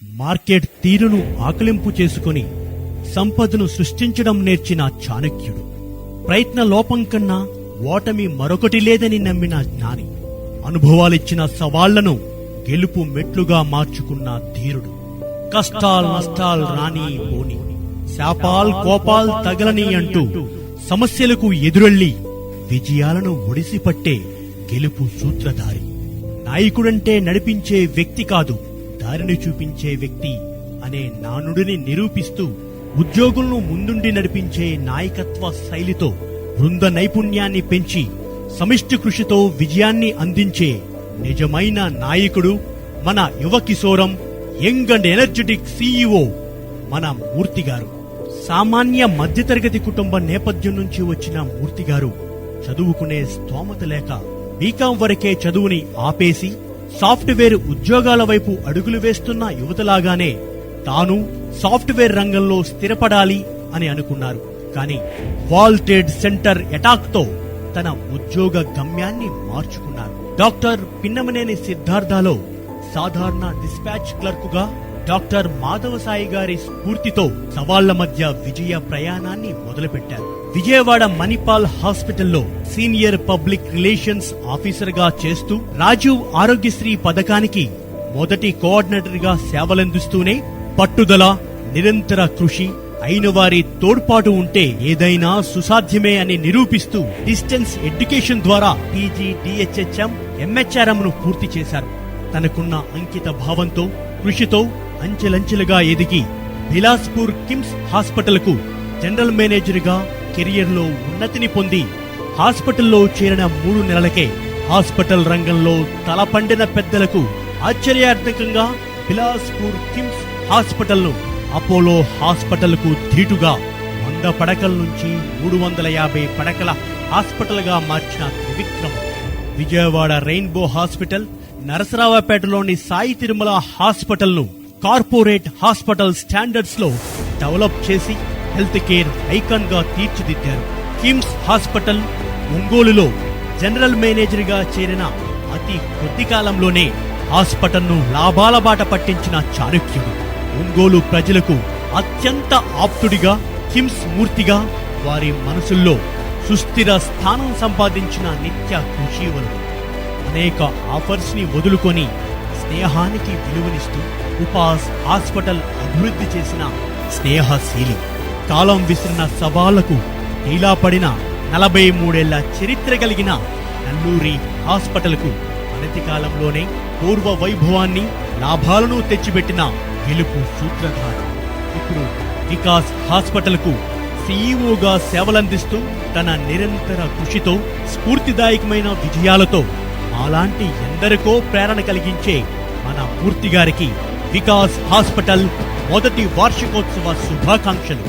Market తీరును ఆకలింపు చేసుకుని సంపదను సృష్టించడం నేర్చిన చాణక్యుడు. ప్రయత్న లోపం కన్నా ఓటమి మరొకటి లేదని నమ్మిన జ్ఞాని. అనుభవాలిచ్చిన సవాళ్లను గెలుపు మెట్లుగా మార్చుకున్న ధీరుడు. కష్టాల్ నష్టాల్ రాని పోని, శాపాల్ కోపాల్ తగలని అంటూ సమస్యలకు ఎదురెళ్లి విజయాలను ఒడిసిపట్టే గెలుపు సూత్రధారి. నాయకుడంటే నడిపించే వ్యక్తి కాదు, దారిని చూపించే వ్యక్తి అనే నానుడిని నిరూపిస్తూ ఉద్యోగులను ముందుండి నడిపించే నాయకత్వ శైలితో బృంద నైపుణ్యాన్ని పెంచి సమిష్టి కృషితో విజయాన్ని అందించే నిజమైన నాయకుడు మన యువ కిశోరం, యంగ్ అండ్ ఎనర్జెటిక్ సీఈఓ మన మూర్తిగారు. సామాన్య మధ్యతరగతి కుటుంబ నేపథ్యం నుంచి వచ్చిన మూర్తిగారు చదువుకునే స్తోమత లేక బీకాం వరకే చదువుని ఆపేసి సాఫ్ట్వేర్ ఉద్యోగాల వైపు అడుగులు వేస్తున్న యువతలాగానే తాను సాఫ్ట్వేర్ రంగంలో స్థిరపడాలి అని అనుకున్నారు. కానీ వరల్డ్ ట్రేడ్ సెంటర్ అటాక్ తో తన ఉద్యోగ గమ్యాన్ని మార్చుకున్నారు. డాక్టర్ పిన్నమనేని సిద్ధార్థలో సాధారణ డిస్పాచ్ క్లర్క్ గా డాక్టర్ మాధవసాయి గారి స్ఫూర్తితో సవాళ్ల మధ్య విజయ ప్రయాణాన్ని మొదలుపెట్టారు. విజయవాడ మణిపాల్ హాస్పిటల్లో సీనియర్ పబ్లిక్ రిలేషన్స్ ఆఫీసర్ గా చేస్తూ రాజీవ్ ఆరోగ్యశ్రీ పథకానికి మొదటి కోఆర్డినేటర్ గా సేవలందిస్తూనే పట్టుదల, నిరంతర కృషి, అయిన వారి తోడ్పాటు ఉంటే ఏదైనా సుసాధ్యమే అని నిరూపిస్తూ డిస్టెన్స్ ఎడ్యుకేషన్ ద్వారా పీజీ, డిహెచ్హెచ్ఎం, ఎంహెచ్ఆర్ఎం ను పూర్తి చేశారు. తనకున్న అంకిత భావంతో, కృషితో అంచెలంచెలుగా ఎదిగి బిలాస్పూర్ కిమ్స్ హాస్పిటల్ కు జనరల్ మేనేజర్ గా కెరియర్ లో ఉన్నతిని పొంది హాస్పిటల్లో చేరిన 3 నెలలకే హాస్పిటల్ రంగంలో తలపండిన పెద్దలకు ఆశ్చర్యార్థకంగా బిలాస్పూర్ కిమ్స్ హాస్పిటల్ ను అపోలో హాస్పిటల్ కు ధీటుగా 100 పడకల నుంచి 350 పడకల హాస్పిటల్ గా మార్చిన త్రివిక్రమ్. విజయవాడ రెయిన్బో హాస్పిటల్, నరసరావుపేటలోని సాయి తిరుమల హాస్పిటల్ ను కార్పొరేట్ హాస్పిటల్ స్టాండర్డ్స్ లో డెవలప్ చేసి హెల్త్ కేర్ ఐకాన్ గా తీర్చిదిద్దారు. కిమ్స్ హాస్పిటల్ ఒంగోలులో జనరల్ మేనేజర్ గా చేరిన అతి కొద్ది కాలంలోనే హాస్పిటల్ ను లాభాల బాట పట్టించిన చాణక్యుడు. ఒంగోలు ప్రజలకు అత్యంత ఆప్తుడిగా, కిమ్స్ మూర్తిగా వారి మనసుల్లో సుస్థిర స్థానం సంపాదించిన నిత్య కృషివలుడు. అనేక ఆఫర్స్ ని వదులుకొని స్నేహానికి విలువనిస్తూ ఉపాస్ హాస్పిటల్ అభివృద్ధి చేసిన స్నేహశీలి. కాలం విసిరిన సవాళ్లకు నీలాపడిన 43 ఏళ్ల చరిత్ర కలిగిన నల్లూరి హాస్పిటల్ కు అనతి కాలంలోనే పూర్వ వైభవాన్ని, లాభాలను తెచ్చిపెట్టిన గెలుపు సూత్రధారి. ఇప్పుడు వికాస్ హాస్పిటల్ కు సీఈఓగా సేవలందిస్తూ తన నిరంతర కృషితో, స్ఫూర్తిదాయకమైన విజయాలతో అలాంటి ఎందరికో ప్రేరణ కలిగించే మన మూర్తి గారికి వికాస్ హాస్పిటల్ మొదటి వార్షికోత్సవ శుభాకాంక్షలు.